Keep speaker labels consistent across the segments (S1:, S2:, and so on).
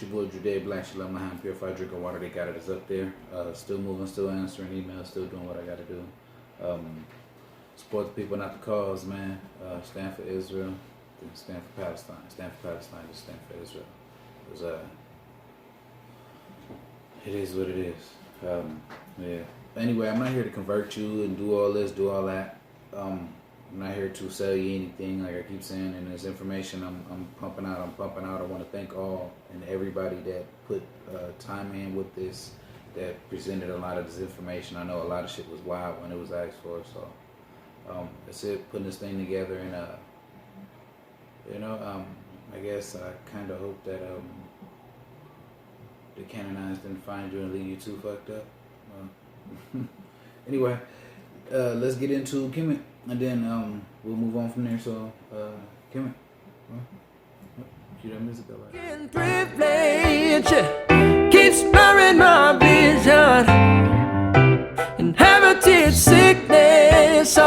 S1: It's your boy Jude Black, Shalom L'Chaim, purified drink of water. They got it. It's up there. Still moving, still answering emails, still doing what I got to do. Support the people, not the cause, man. Stand for Israel, stand for Palestine. Stand for Palestine, just stand for Israel. It is what it is. Yeah. Anyway, I'm not here to convert you and do all this, do all that. I'm not here to sell you anything, like I keep saying. And this information I'm pumping out. I want to thank all and everybody that put time in with this, that presented a lot of this information. I know a lot of shit was wild when it was asked for, so that's it. Putting this thing together, and I guess I kind of hope that the Canaanites didn't find you and leave you too fucked up. Anyway, let's get into Kemet, and then we'll move on from there. So, Kemet, cue that music up.
S2: Privilege keeps blurring my vision. Inherited sickness.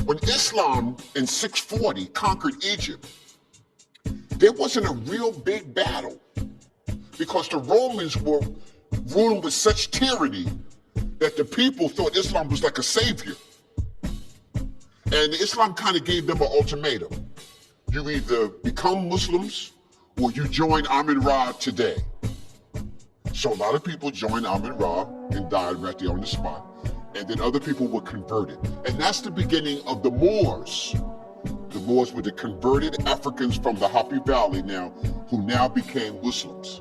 S3: When Islam in 640 conquered Egypt, there wasn't a real big battle because the Romans were ruling with such tyranny that the people thought Islam was like a savior. And Islam kind of gave them an ultimatum. You either become Muslims or you join Amin-Ra today. So a lot of people joined Amin-Ra and died right there on the spot. And then other people were converted. And that's the beginning of the Moors. The Moors were the converted Africans from the Happy Valley who now became Muslims.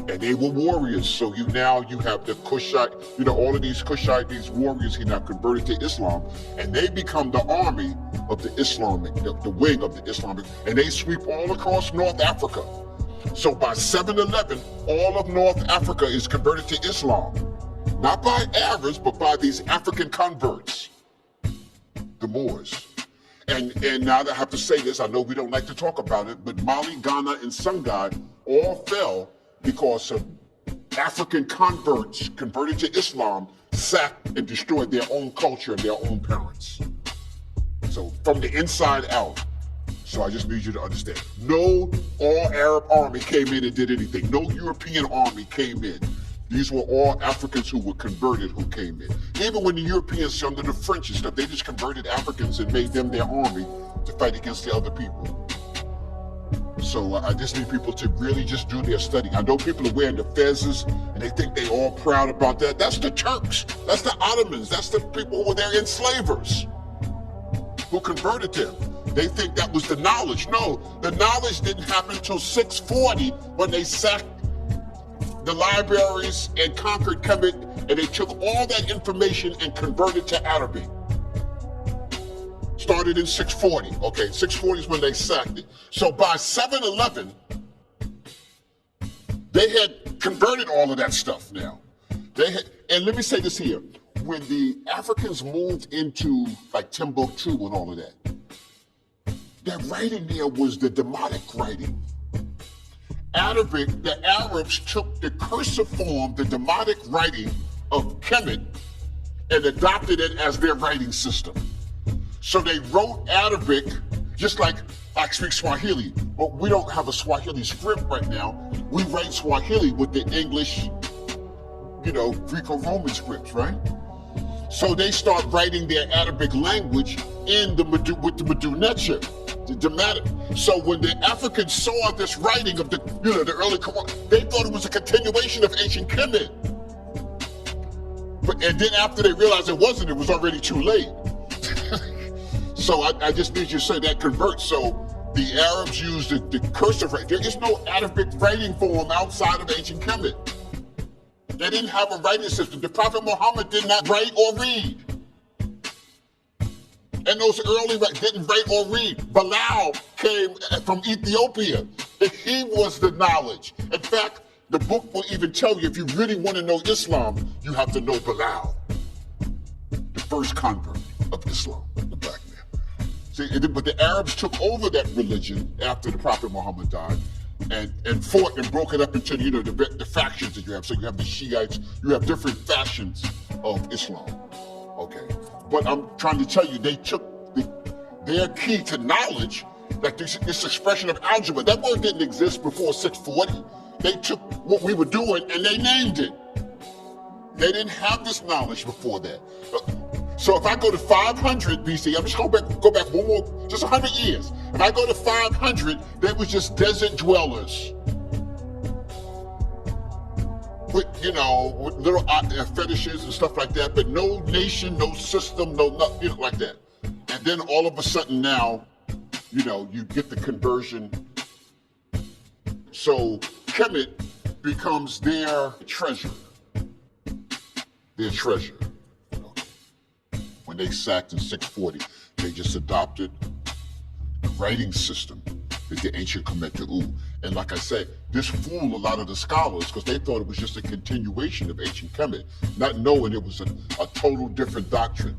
S3: And they were warriors, so you have the Kushite, all of these Kushite, these warriors who now converted to Islam, and they become the army of the Islamic, the wing of the Islamic, and they sweep all across North Africa. So by 711, all of North Africa is converted to Islam. Not by Arabs, but by these African converts, the Moors. And now I have to say this, I know we don't like to talk about it, but Mali, Ghana, and Senegal all fell because of African converts converted to Islam, sacked and destroyed their own culture and their own parents. So from the inside out. So I just need you to understand. No all Arab army came in and did anything. No European army came in. These were all Africans who were converted who came in. Even when the Europeans, under the French and stuff, they just converted Africans and made them their army to fight against the other people. So I just need people to really just do their study. I know people are wearing the fezzes and they think they're all proud about that. That's the Turks. That's the Ottomans. That's the people who were their enslavers who converted them. They think that was the knowledge. No, the knowledge didn't happen until 640 when they sacked the libraries and conquered Kemet, and they took all that information and converted to Arabic. Started in 640, okay? 640 is when they sacked it. So by 711, they had converted all of that stuff now. And let me say this here. When the Africans moved into like Timbuktu and all of that, that writing there was the Demotic writing. Arabic, the Arabs took the cursive form, the Demotic writing of Kemet, and adopted it as their writing system. So they wrote Arabic, just like I speak Swahili, but we don't have a Swahili script right now. We write Swahili with the English, Greco-Roman scripts, right? So they start writing their Arabic language with the Medunetia, the Demotic. So when the Africans saw this writing of the early Quran, they thought it was a continuation of ancient Kemet. And then after they realized it wasn't, it was already too late. So I just need you to say that converts. So the Arabs used the cursive writing. There is no Arabic writing form outside of ancient Kemet. They didn't have a writing system. The Prophet Muhammad did not write or read. And those early didn't write or read. Bilal came from Ethiopia. He was the knowledge. In fact, the book will even tell you if you really want to know Islam, you have to know Bilal, the first convert of Islam, the black man. See, but the Arabs took over that religion after the Prophet Muhammad died and fought and broke it up into the factions that you have. So you have the Shiites, you have different factions of Islam. Okay. But I'm trying to tell you, they took their key to knowledge Like this expression of algebra, that word didn't exist before 640. They took what we were doing and they named it. They didn't have this knowledge before that. So if I go to 500 BC, I'm just go back one more, just 100 years. If I go to 500, they was just desert dwellers. With, with little fetishes and stuff like that, but no nation, no system, no nothing like that. And then all of a sudden now, you get the conversion. So Kemet becomes their treasure. Their treasure. When they sacked in 640, they just adopted the writing system that the ancient Kemet Ta'u. And like I said, this fooled a lot of the scholars because they thought it was just a continuation of ancient Kemet, not knowing it was a total different doctrine.